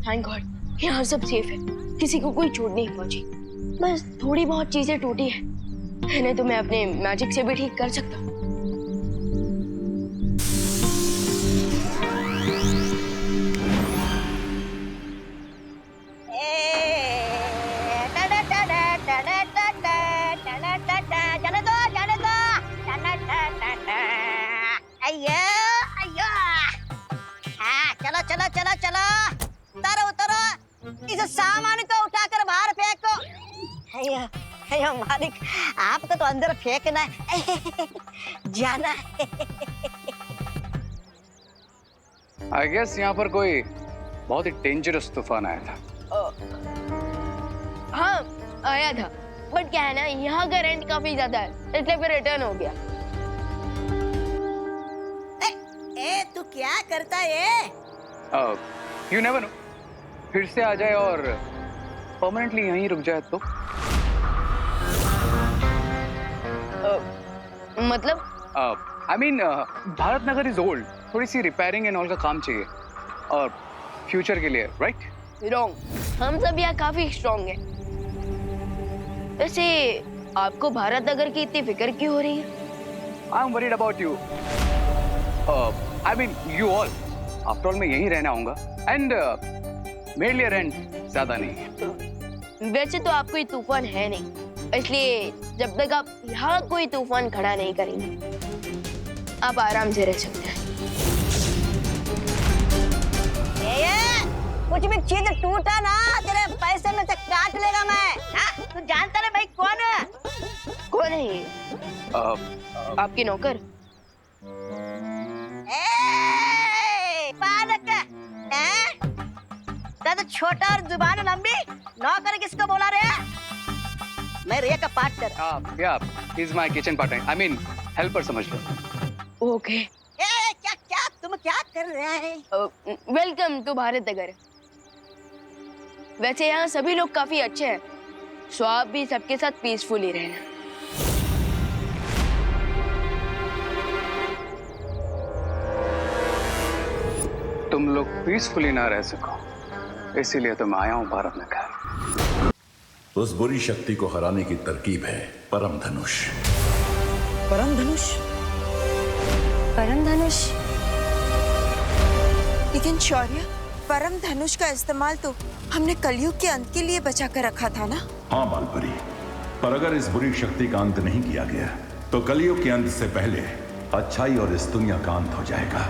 Thank God यहाँ सब safe है, किसी को कोई चोट नहीं पहुंची। बस थोड़ी बहुत चीजें टूटी है, इन्हें तो मैं अपने मैजिक से भी ठीक कर सकता हूँ। चलो चलो चलो चलो, उतरो उतरो, इस सामान को उठाकर बाहर फेंको। अयो अयो मालिक, आपको तो अंदर फेंकना है, जाना है। आई गेस यहाँ पर कोई बहुत ही डेंजरस तूफान आया था। हाँ आया था, बट क्या है ना, यहाँ का रेंट काफी ज्यादा है, इसलिए फिर रिटर्न हो गया। ए तू क्या करता है? यू नेवर नो, फिर से आ जाए और परमानेंटली यहीं रुक जाए तो। मतलब I mean Bharat Nagar is old, थोड़ी सी रिपेयरिंग एंड ऑल का काम चाहिए और फ्यूचर के लिए, राइट? रॉन्ग, हम सब यहाँ काफी स्ट्रॉन्ग हैं। वैसे आपको भारत नगर की इतनी फिक्र क्यों हो रही है? I am worried about you, I mean you all. After all मैं यहीं रहना आऊंगा एंड मेरे लिए रेंट ज्यादा नहीं है। वैसे तो आप कोई तूफान है नहीं, इसलिए जब तक आप यहाँ कोई तूफान खड़ा नहीं करेंगे आप आराम से रह सकते हैं। कुछ भी चीज टूटा ना तेरे पैसे में से काट लेगा मैं। तू जानता ना भाई कौन है? कौन है ये? आपके नौकर? पालक है? तो छोटा और जुबान लंबी, नौकर किसको बोला रे? मैं रे का पार्टनर। या is my kitchen partner, I mean helper समझ लो। ओके। क्या क्या तुम क्या कर रहे हैं? Welcome to Bharat Nagar. वैसे यहाँ सभी लोग काफी अच्छे हैं, सो आप भी सबके साथ पीसफुली रहना। तुम लोग पीसफुली ना रह सको, इसीलिए तो मैं आया हूँ भारत नगर। उस बुरी शक्ति को हराने की तरकीब है परम धनुष। परम धनुष? परम धनुष? लेकिन शौर्य, परम धनुष का इस्तेमाल तो हमने कलयुग के अंत के लिए बचा कर रखा था ना? हाँ बालपरी, पर अगर इस बुरी शक्ति का अंत नहीं किया गया तो कलयुग के अंत से पहले अच्छाई और इस दुनिया का अंत हो जाएगा।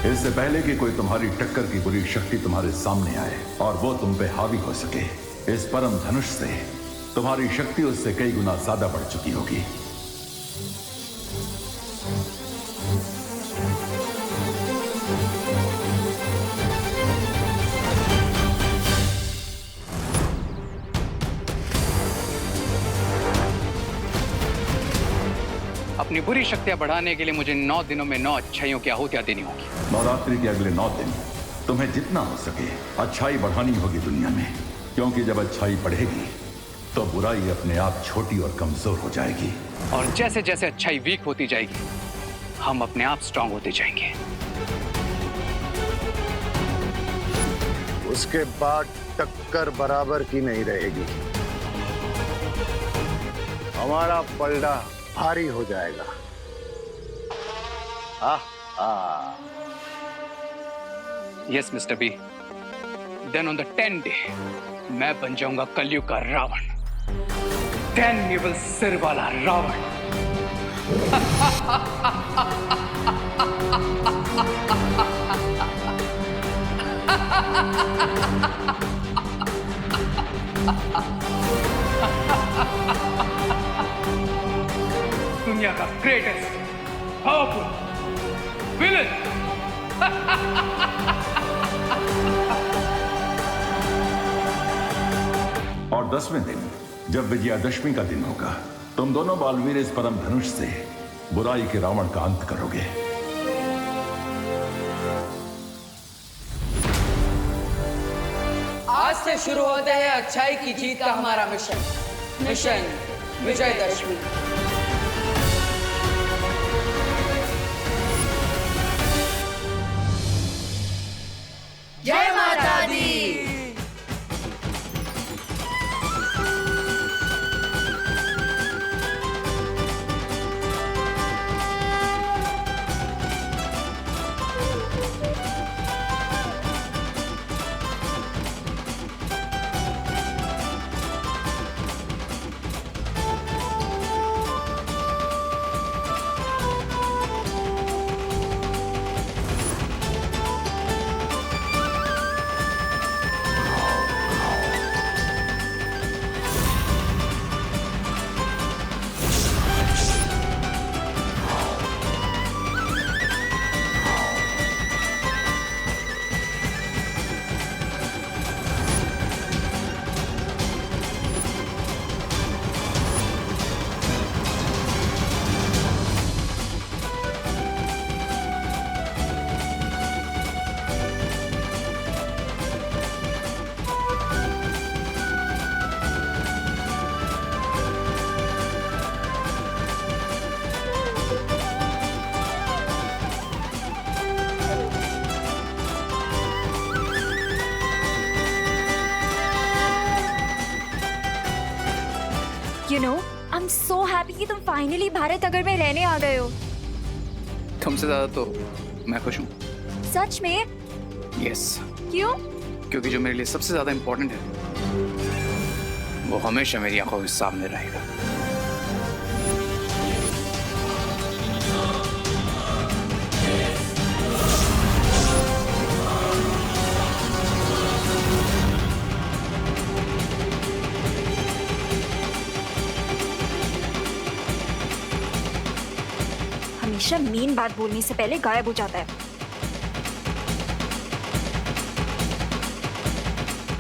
इससे पहले कि कोई तुम्हारी टक्कर की बुरी शक्ति तुम्हारे सामने आए और वो तुम पे हावी हो सके, इस परम धनुष से तुम्हारी शक्ति उससे कई गुना ज्यादा बढ़ चुकी होगी। अपनी बुरी शक्तियां बढ़ाने के लिए मुझे 9 दिनों में 9 अच्छाइयों की आहुतियां देनी होगी। नवरात्रि के अगले 9 दिन तुम्हें जितना हो सके अच्छाई बढ़ानी होगी दुनिया में, क्योंकि जब अच्छाई बढ़ेगी तो बुराई अपने आप छोटी और कमजोर हो जाएगी। और जैसे जैसे अच्छाई वीक होती जाएगी, हम अपने आप स्ट्रांग होते जाएंगे। उसके बाद टक्कर बराबर की नहीं रहेगी, हमारा पलड़ा भारी हो जाएगा। Yes mister B, then on the 10th day मैं बन जाऊंगा कलयुग का रावण। 10 निवल सिर वाला रावण। दुनिया का ग्रेटेस्ट पावरफुल विलन। और 10वें दिन जब विजयादशमी का दिन होगा, तुम दोनों बालवीर इस परम धनुष से बुराई के रावण का अंत करोगे। आज से शुरू होता है अच्छाई की जीत का हमारा मिशन, मिशन विजयदशमी। जय माता दी। You know, I'm so happy कि तुम फाइनली भारत नगर में रहने आ गए हो। तुमसे ज्यादा तो मैं खुश हूँ। सच में? यस। क्यों? क्योंकि जो मेरे लिए सबसे ज्यादा इंपॉर्टेंट है वो हमेशा मेरी आंखों के सामने रहेगा। हमेशा मीन बात बोलने से पहले गायब हो जाता है।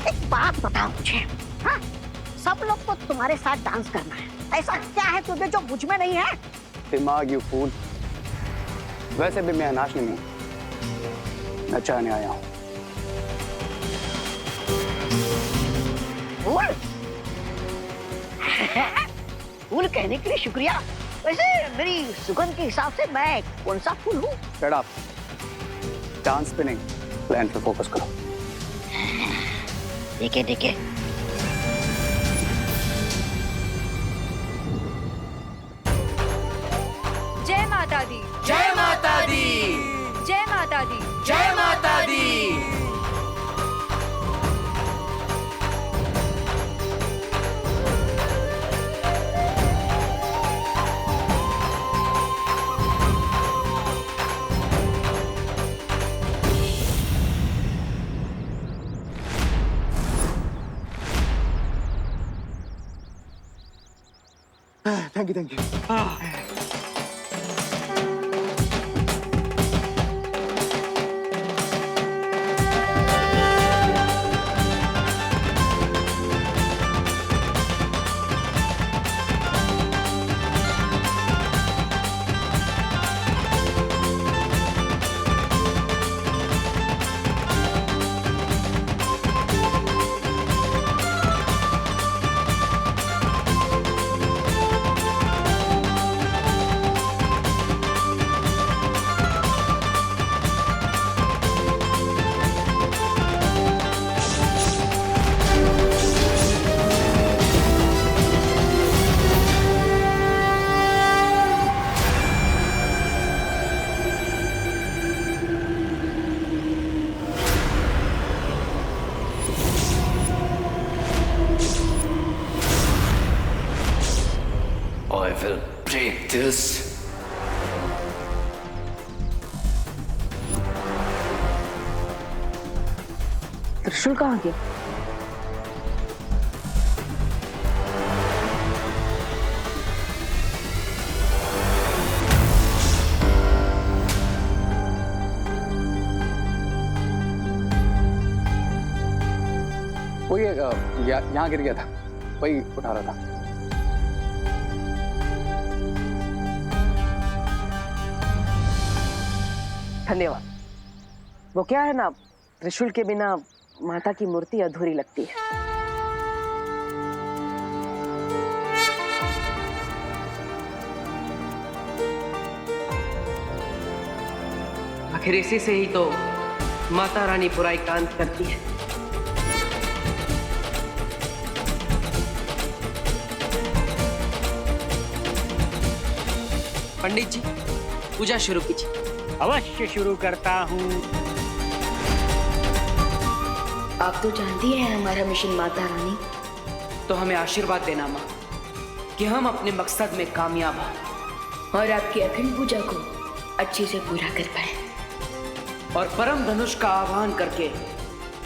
एक बात बताओ मुझे, हाँ? सब लोग को तुम्हारे साथ डांस करना है, ऐसा क्या है तुझे जो मुझ में नहीं है? दिमाग यू फूल। वैसे भी मैं अनाश नहीं हूँ, मैं चाहने आया हूँ। फूल? फूल कहने के लिए शुक्रिया। वैसे मेरी सुगंध के हिसाब से मैं कौन सा फूल हूँ? Shut up. डांस पे नहीं, प्लान पे फोकस करो। देखे देखे। जय माता दी। जय माता दी। जय माता दी। जय माता दी। Thank you. I will break this. त्रिशूल कहाँ गया? यहाँ गिर गया था, वही उठा रहा था। धन्यवाद। वो क्या है ना, त्रिशूल के बिना माता की मूर्ति अधूरी लगती है। आखिर इसी से ही तो माता रानी बुराई का अंत करती है। पंडित जी, पूजा शुरू कीजिए। अवश्य शुरू करता हूँ। आप तो जानती हैं हमारा मिशन माता रानी। तो हमें आशीर्वाद देना माँ कि हम अपने मकसद में कामयाब हों और आपकी अखंड पूजा को अच्छे से पूरा कर पाए और परम धनुष का आह्वान करके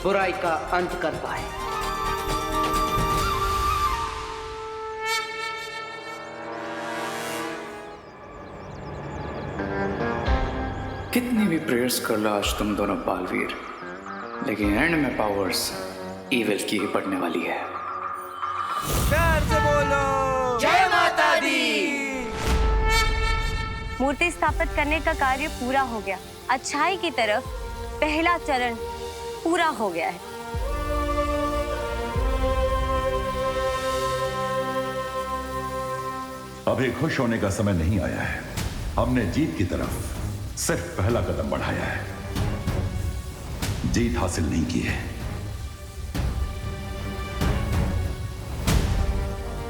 बुराई का अंत कर पाए। कितनी भी प्रेयर्स कर लो आज तुम दोनों बालवीर, लेकिन एंड में पावर्स इविल की ही पड़ने वाली है। प्यार से बोलो जय माता दी। मूर्ति स्थापित करने का कार्य पूरा हो गया। अच्छाई की तरफ पहला चरण पूरा हो गया है। अभी खुश होने का समय नहीं आया है। हमने जीत की तरफ सिर्फ पहला कदम बढ़ाया है, जीत हासिल नहीं की है।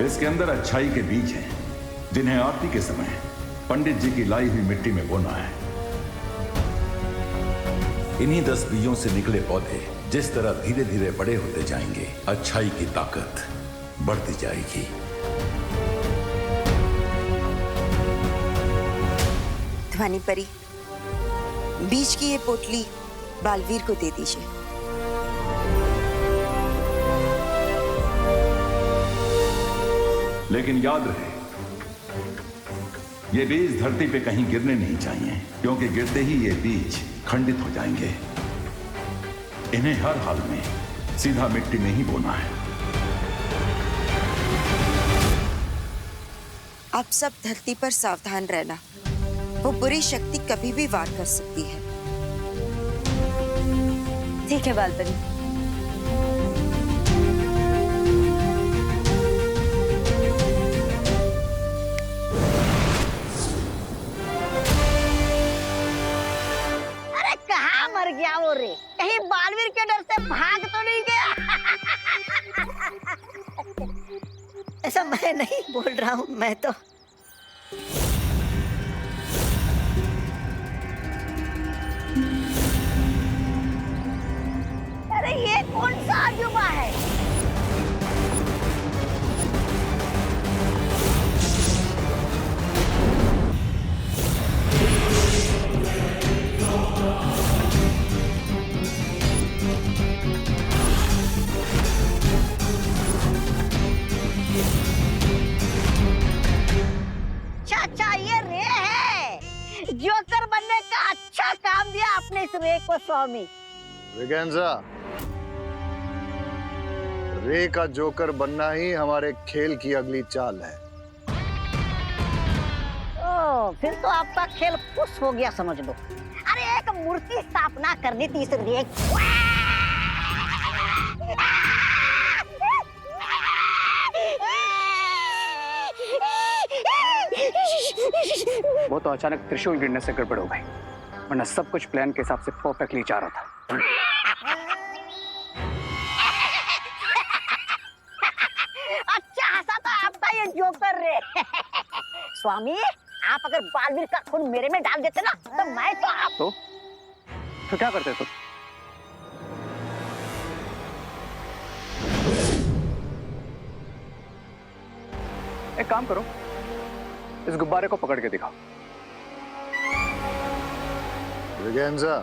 इसके अंदर अच्छाई के बीज हैं, जिन्हें आरती के समय पंडित जी की लाई हुई मिट्टी में बोना है। इन्हीं 10 बीजों से निकले पौधे जिस तरह धीरे धीरे बड़े होते जाएंगे, अच्छाई की ताकत बढ़ती जाएगी। ध्वनि परी, बीज की ये पोटली बालवीर को दे दीजिए। लेकिन याद रहे, ये बीज धरती पे कहीं गिरने नहीं चाहिए, क्योंकि गिरते ही ये बीज खंडित हो जाएंगे। इन्हें हर हाल में सीधा मिट्टी में ही बोना है। आप सब धरती पर सावधान रहना, वो बुरी शक्ति कभी भी वार कर सकती है। ठीक है बालपरी। अरे कहाँ मर गया वो रे? कहीं बालवीर के डर से भाग तो नहीं गया? ऐसा मैं नहीं बोल रहा हूँ, मैं तो अरे ये कौन सा अजूबा है? चाचा, ये रे है। जोकर बनने का अच्छा काम दिया आपने इस रे को स्वामी। विगेंजा, रे का जोकर बनना ही हमारे खेल की अगली चाल है। ओ, फिर तो आपका खेल खुश हो गया समझ लो। अरे एक मूर्ति स्थापना करनी थी इस रे की। वो तो अचानक त्रिशूल गिरने से गड़बड़ हो गई, वरना सब कुछ प्लान के हिसाब से परफेक्टली जा रहा था। अच्छा हंसा तो आपका ये जोकर रे। स्वामी, आप अगर बालवीर का खून मेरे में डाल देते ना, तो मैं तो आप तो क्या करते तुम? एक काम करो, इस गुब्बारे को पकड़ के दिखाओ। विगेंजा,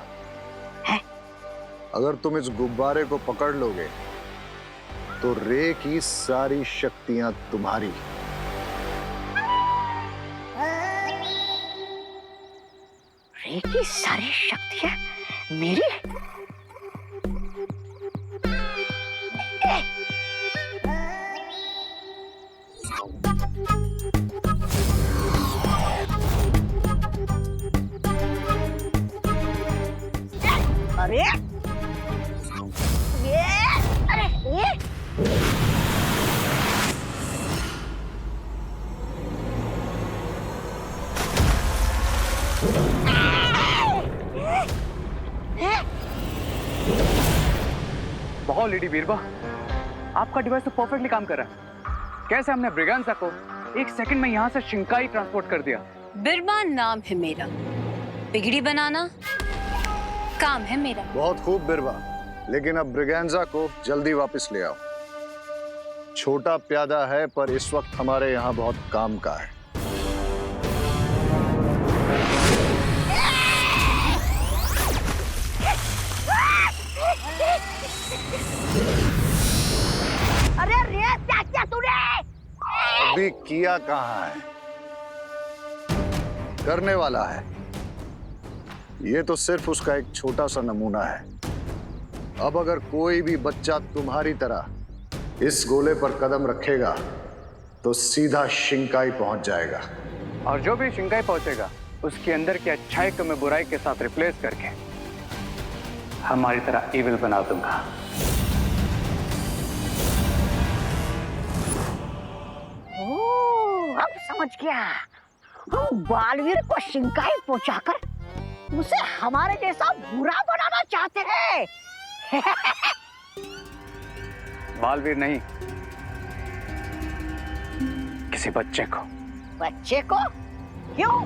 अगर तुम इस गुब्बारे को पकड़ लोगे तो रे की सारी शक्तियां तुम्हारी। रे की सारी शक्तियां मेरी? अरे ये अरे ये बहुत लेडी बीरबा, आपका डिवाइस तो परफेक्टली काम कर रहा है। कैसे हमने ब्रिगेंजा को 1 सेकंड में यहाँ से शिंकाई ट्रांसपोर्ट कर दिया। बिरबा नाम है मेरा, बिगड़ी बनाना काम है मेरा। बहुत खूब बिरबा, लेकिन अब ब्रिगेंजा को जल्दी वापस ले आओ। छोटा प्यादा है पर इस वक्त हमारे यहाँ बहुत काम का है। अरे रे क्या क्या तूने अभी किया कहाँ है, करने वाला है। ये तो सिर्फ उसका एक छोटा सा नमूना है। अब अगर कोई भी बच्चा तुम्हारी तरह इस गोले पर कदम रखेगा तो सीधा शिंकाई पहुंच जाएगा। और जो भी शिंकाई पहुंचेगा उसके अंदर की अच्छाई को मैं बुराई के साथ रिप्लेस करके हमारी तरह इविल बना दूंगा। ओह, अब समझ गया। हम बालवीर को शिंकाई पहुंचाकर उसे हमारे जैसा बुरा बनाना चाहते हैं। बालवीर नहीं, किसी बच्चे को। बच्चे को? क्यों?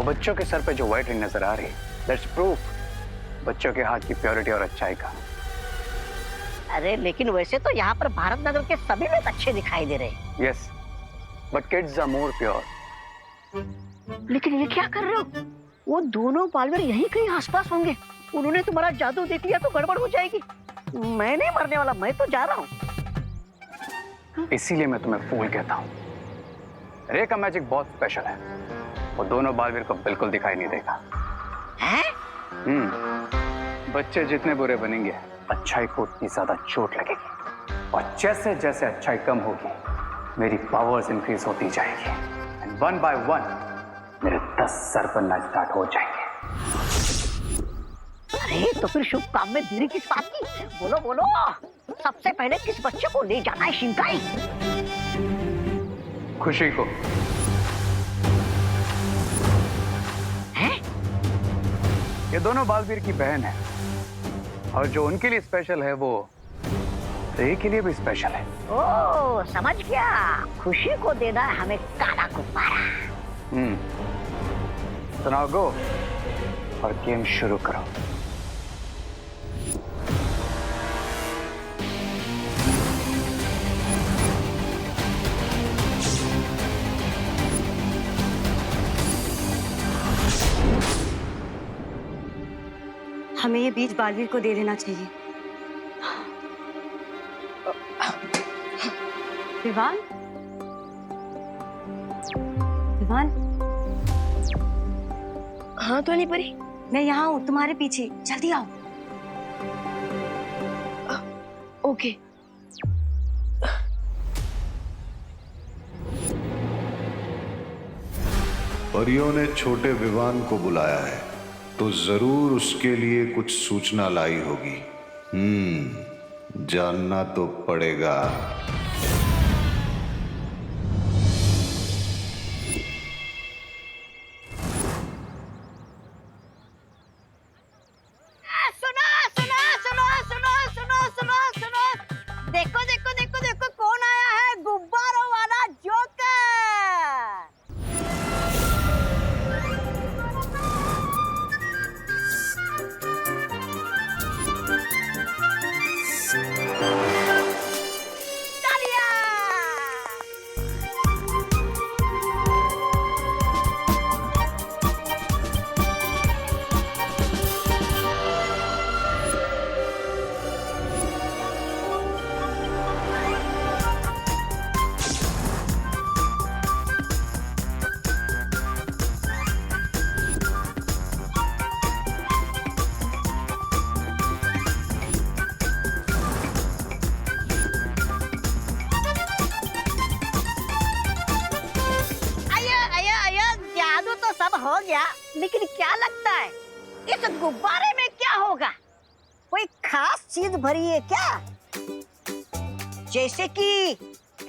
बच्चों के सर पे जो व्हाइट रिंग नजर आ रही है, दैट्स प्रूफ बच्चों के हाथ की प्योरिटी और अच्छाई का। अरे लेकिन वैसे तो यहाँ पर भारत नगर के सभी लोग अच्छे दिखाई दे रहे हैं। Yes, but kids are more pure. लेकिन ये क्या कर रहे हो? वो दोनों बालवीर यहीं कहीं आसपास होंगे। उन्होंने तुम्हारा जादू देख लिया तो गड़बड़ हो जाएगी। मैं नहीं मरने वाला, मैं तो जा रहा हूँ। इसीलिए मैं तुम्हें फूल कहता हूँ। रे का मैजिक बहुत स्पेशल है, वो दोनों बालवीर को बिल्कुल दिखाई नहीं देगा। हैं? बच्चे जितने बुरे बनेंगे अच्छाई को उतनी ज्यादा चोट लगेगी, और जैसे जैसे अच्छाई कम होगी मेरी पावर्स इंक्रीज होती जाएगी, एंड 1 by 1 मेरे 10 सर बनना स्टार्ट हो जाएंगे। अरे तो फिर शुभ काम में देरी किस बात की? बोलो बोलो, सबसे पहले किस बच्चे को ले जाना है शिंकाई? खुशी को। ये दोनों बालवीर की बहन है, और जो उनके लिए स्पेशल है वो रे के लिए भी स्पेशल है। ओह, समझ गया। खुशी को देना है हमें काला गुब्बारा। तो नाउ गो और गेम शुरू करो। हमें ये बीज बालवीर को दे देना चाहिए। विवान, विवान। हाँ तो नहीं परी, मैं यहाँ हूँ तुम्हारे पीछे, जल्दी आओ। ओके। परियों ने छोटे विवान को बुलाया है तो जरूर उसके लिए कुछ सूचना लाई होगी। जानना तो पड़ेगा। सुनो सुनो सुनो सुनो सुनो सुनो सुनो, देखो देखो देखो देखो कौन आया है, गुब्बारों वाला जोकर। लेकिन क्या लगता है इस गुब्बारे में क्या होगा? कोई खास चीज भरी है क्या? जैसे कि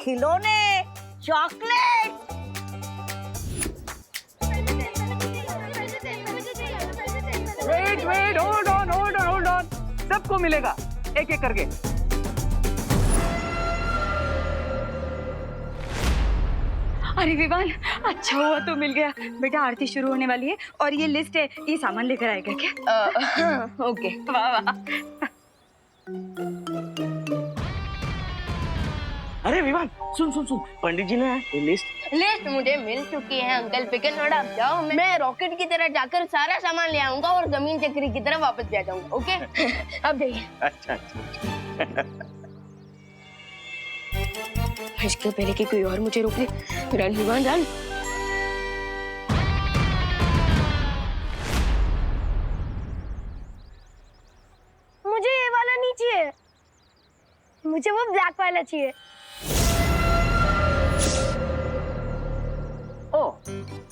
खिलौने, चॉकलेट? वेट होल्ड ऑन सबको मिलेगा एक एक करके। अरे विवान, अच्छा हुआ तो मिल गया। बेटा आरती शुरू होने वाली है और ये लिस्ट है, ये सामान लेकर आएगा क्या? ओके। वाह वाह। अरे विवान, सुन सुन सुन, पंडित जी ने ये लिस्ट मुझे मिल चुकी है अंकल, फिकर नोट आप जाओ। मैं रॉकेट की तरह जाकर सारा सामान ले आऊंगा और जमीन चक्री की तरह वापस भी आ जाऊंगा। ओके अब जाइए। अच्छा। इसके पहले कि कोई और मुझे रोक ले। Run Vivaan run. मुझे ये वाला नहीं चाहिए, मुझे वो ब्लैक वाला चाहिए। ओह,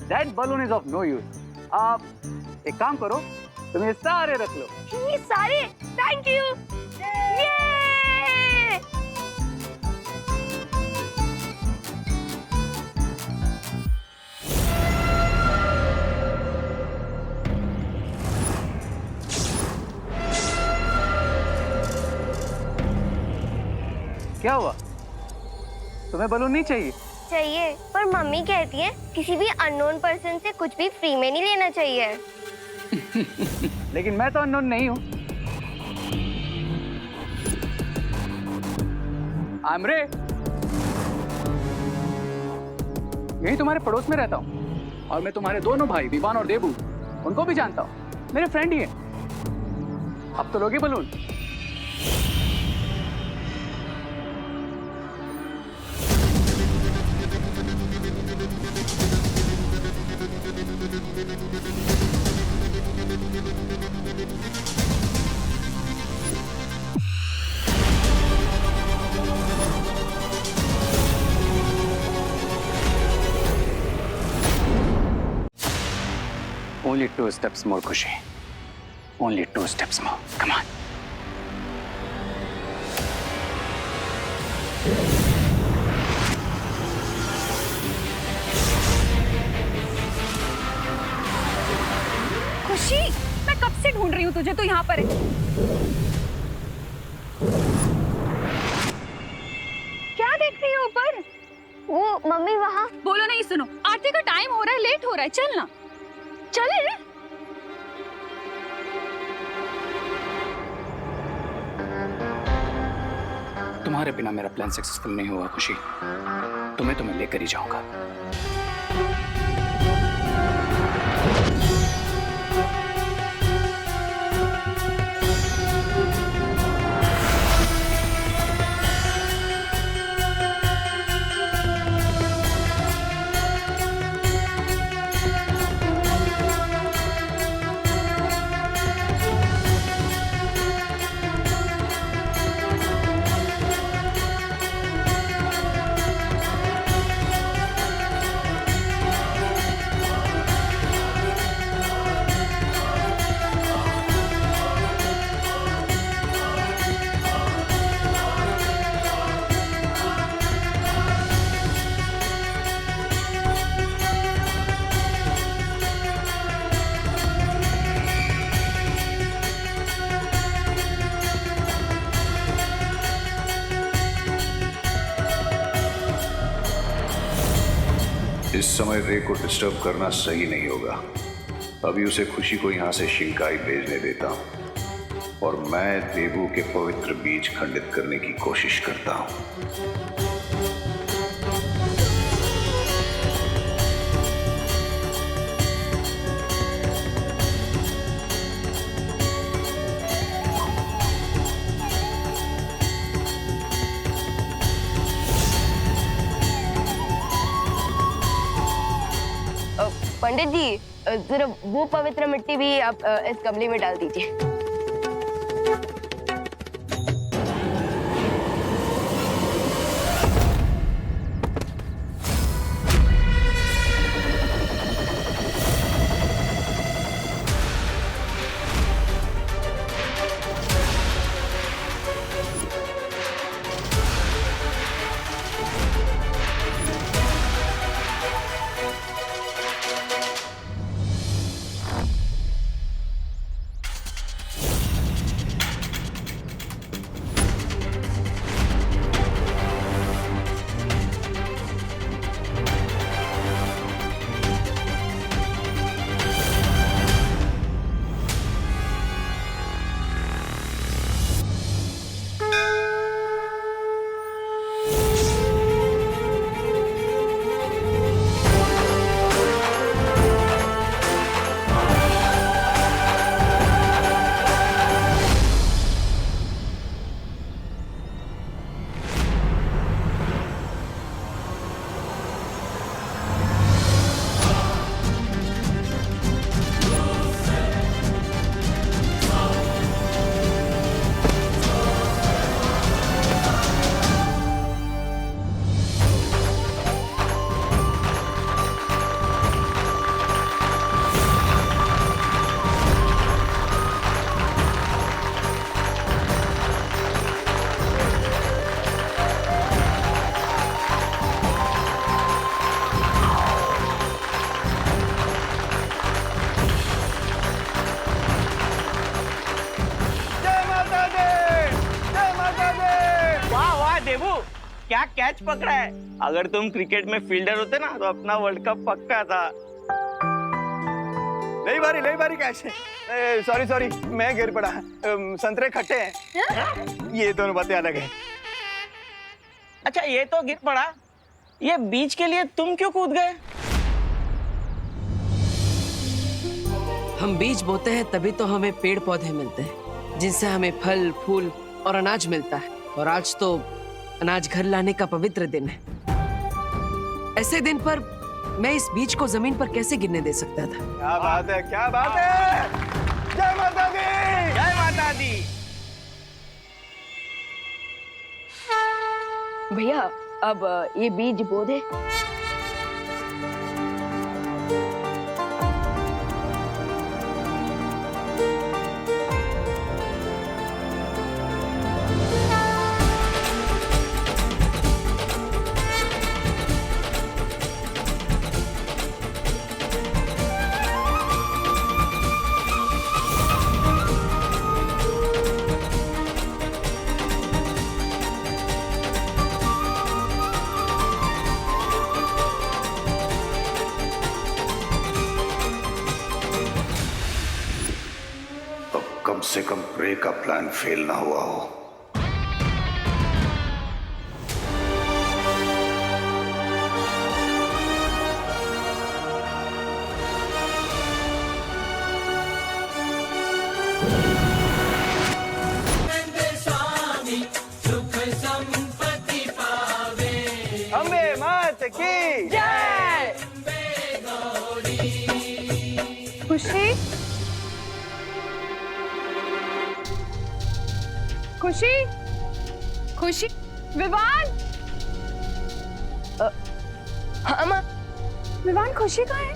that balloon is of no use. आप एक काम करो, तुम ये सारे रख लो। ये सारे? Thank you. ये क्या हुआ? तुम्हें बलून नहीं चाहिए? चाहिए, पर मम्मी कहती है किसी भी अननोन पर्सन से कुछ भी फ्री में नहीं लेना चाहिए। लेकिन मैं तो अननोन नहीं हूँ। आमरे, यही तुम्हारे पड़ोस में रहता हूँ और मैं तुम्हारे दोनों भाई विवान और देबू उनको भी जानता हूँ, मेरे फ्रेंड ही हैं। अब तो लोगे balloon? Only 2 steps more, Khushi. Only 2 steps more. Come on. खुशी, मैं कब से ढूंढ रही हूँ तुझे, तो यहाँ पर है। क्या देख रही है ऊपर? वो मम्मी वहाँ। बोलो नहीं, सुनो, आरती का टाइम हो रहा है, लेट हो रहा है, चल ना। चले। तुम्हारे बिना मेरा प्लान सक्सेसफुल नहीं हुआ खुशी। तुम्हें तो मैं लेकर ही जाऊंगा। इस समय रे को डिस्टर्ब करना सही नहीं होगा। अभी उसे खुशी को यहाँ से शिंकाई भेजने देता हूँ और मैं देवू के पवित्र बीज खंडित करने की कोशिश करता हूँ। पंडित जी, जरा वो पवित्र मिट्टी भी आप इस गमले में डाल दीजिए। कैच पकड़ा है। अगर तुम क्रिकेट में फील्डर होते ना तो अपना वर्ल्ड कप पक्का था। नहीं बारी कैच। सॉरी मैं गिर पड़ा। संतरे खट्टे हैं। ये दोनों बातें अलग है। अच्छा ये तो गिर पड़ा, ये बीज के लिए तुम क्यों कूद गए? हम बीज बोते हैं तभी तो हमें पेड़ पौधे मिलते हैं, जिनसे हमें फल फूल और अनाज मिलता है। और आज तो अनाज घर लाने का पवित्र दिन है। ऐसे दिन पर मैं इस बीज को जमीन पर कैसे गिरने दे सकता था? क्या बात है, क्या बात है। जय माता दी, जय माता दी। भैया अब ये बीज बो दे। कम से कम प्रे का प्लान फेल ना हुआ हो। अम्बे मात की जय। खुशी खुशी खुशी विवान। हाँ माँ। विवान खुशी कहाँ है?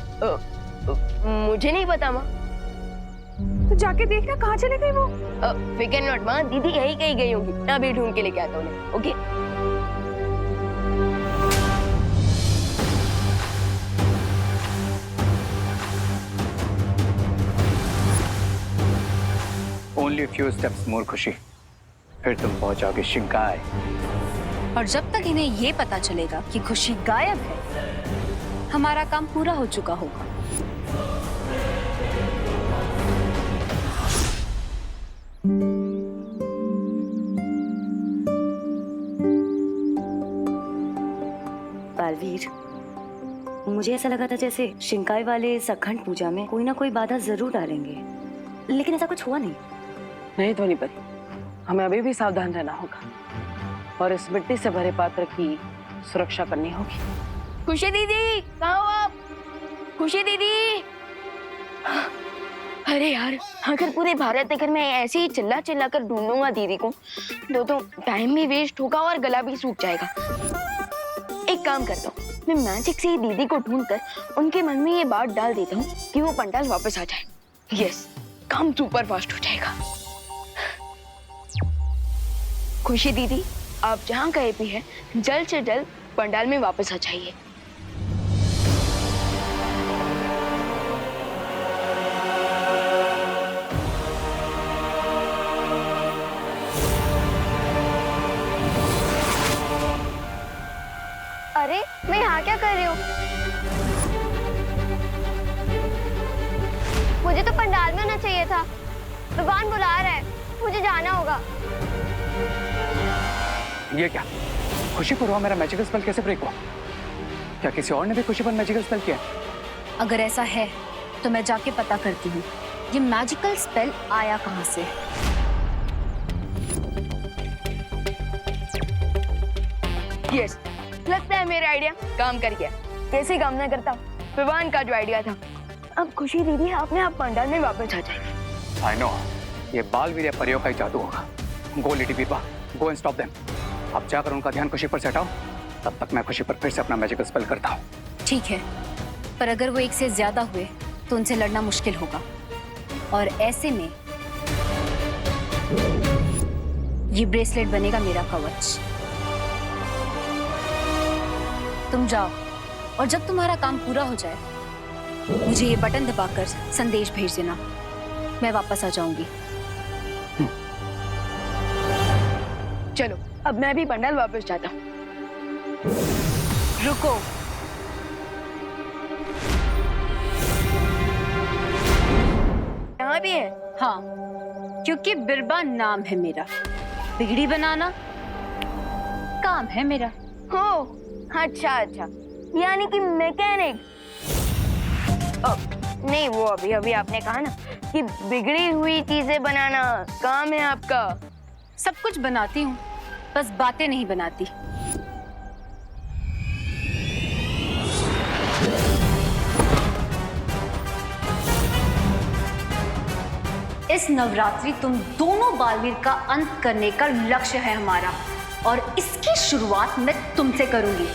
मुझे नहीं पता माँ। तो जाके देखना कहाँ चली गई वो। फिकर नॉट माँ, दीदी यही कहीं गई होगी। मैं अभी ढूंढ के लेके आता हूँ। Okay. Only a few steps more खुशी, फिर तुम पहुंचोगे शिंकाई। और जब तक इन्हें ये पता चलेगा कि खुशी गायब है, हमारा काम पूरा हो चुका होगा। बालवीर, मुझे ऐसा लगा था जैसे शिंकाई वाले इस अखंड पूजा में कोई ना कोई बाधा जरूर डालेंगे, लेकिन ऐसा कुछ हुआ नहीं। नहीं ध्वनि परी, हमें अभी भी सावधान रहना होगा और इस मिट्टी से भरे पात्र की सुरक्षा करनी होगी। खुशी दीदी कहाँ हो आप? खुशी दीदी। अरे यार, अगर पूरे भारत नगर में ऐसे ही चिल्ला चिल्ला कर ढूंढूंगा दीदी को तो टाइम भी वेस्ट होगा और गला भी सूख जाएगा। एक काम करता हूँ, मैं मैजिक से ही दीदी को ढूंढकर उनके मन में ये बात डाल देता हूँ कि वो पंडाल वापस आ जाए। यस, काम सुपर फास्ट हो जाएगा। खुशी दीदी, आप जहाँ कहीं भी हैं, जल्द से जल्द पंडाल में वापस आ जाइए। अरे मैं यहाँ क्या कर रही हूँ? मुझे तो पंडाल में होना चाहिए था। भगवान बुला रहा है, मुझे जाना होगा। ये क्या? खुशी पर हुआ मेरा मैजिकल स्पेल कैसे ब्रेक हुआ? क्या किसी और ने भी खुशी पर मैजिकल स्पेल किया? अगर ऐसा है तो मैं जाके पता करती हूँ ये मैजिकल स्पेल आया कहाँ से। यस, लगता है मेरा आइडिया काम कर गया। कैसे काम ना करता, विवान का जो आइडिया था। अब खुशी दीदी अपने आप पंडाल में वापस आ जाएगी। आई नो, ये बाल वीर्य परियों का ही जादू होगा। गो लेडी बीरबा, गो एंड स्टॉप देम। अब जाकर उनका ध्यान खुशी पर से हटाओ, तब तक मैं खुशी पर फिर से अपना मैजिकल स्पेल करता हूँ। ठीक है, पर अगर वो एक से ज्यादा हुए तो उनसे लड़ना मुश्किल होगा, और ऐसे में ये ब्रेसलेट बनेगा मेरा कवच। तुम जाओ, और जब तुम्हारा काम पूरा हो जाए मुझे ये बटन दबाकर संदेश भेज देना, मैं वापस आ जाऊंगी। चलो, अब मैं भी पंडाल वापस जाता हूँ। रुको। यहाँ भी है? हाँ, क्योंकि बिरबा नाम है मेरा, बिगड़ी बनाना काम है मेरा। हो, अच्छा अच्छा, यानी कि मैकेनिक। नहीं, वो अभी अभी आपने कहा ना कि बिगड़ी हुई चीजें बनाना काम है आपका। सब कुछ बनाती हूँ, बस बातें नहीं बनाती। इस नवरात्रि तुम दोनों बालवीर का अंत करने का लक्ष्य है हमारा, और इसकी शुरुआत मैं तुमसे करूंगी।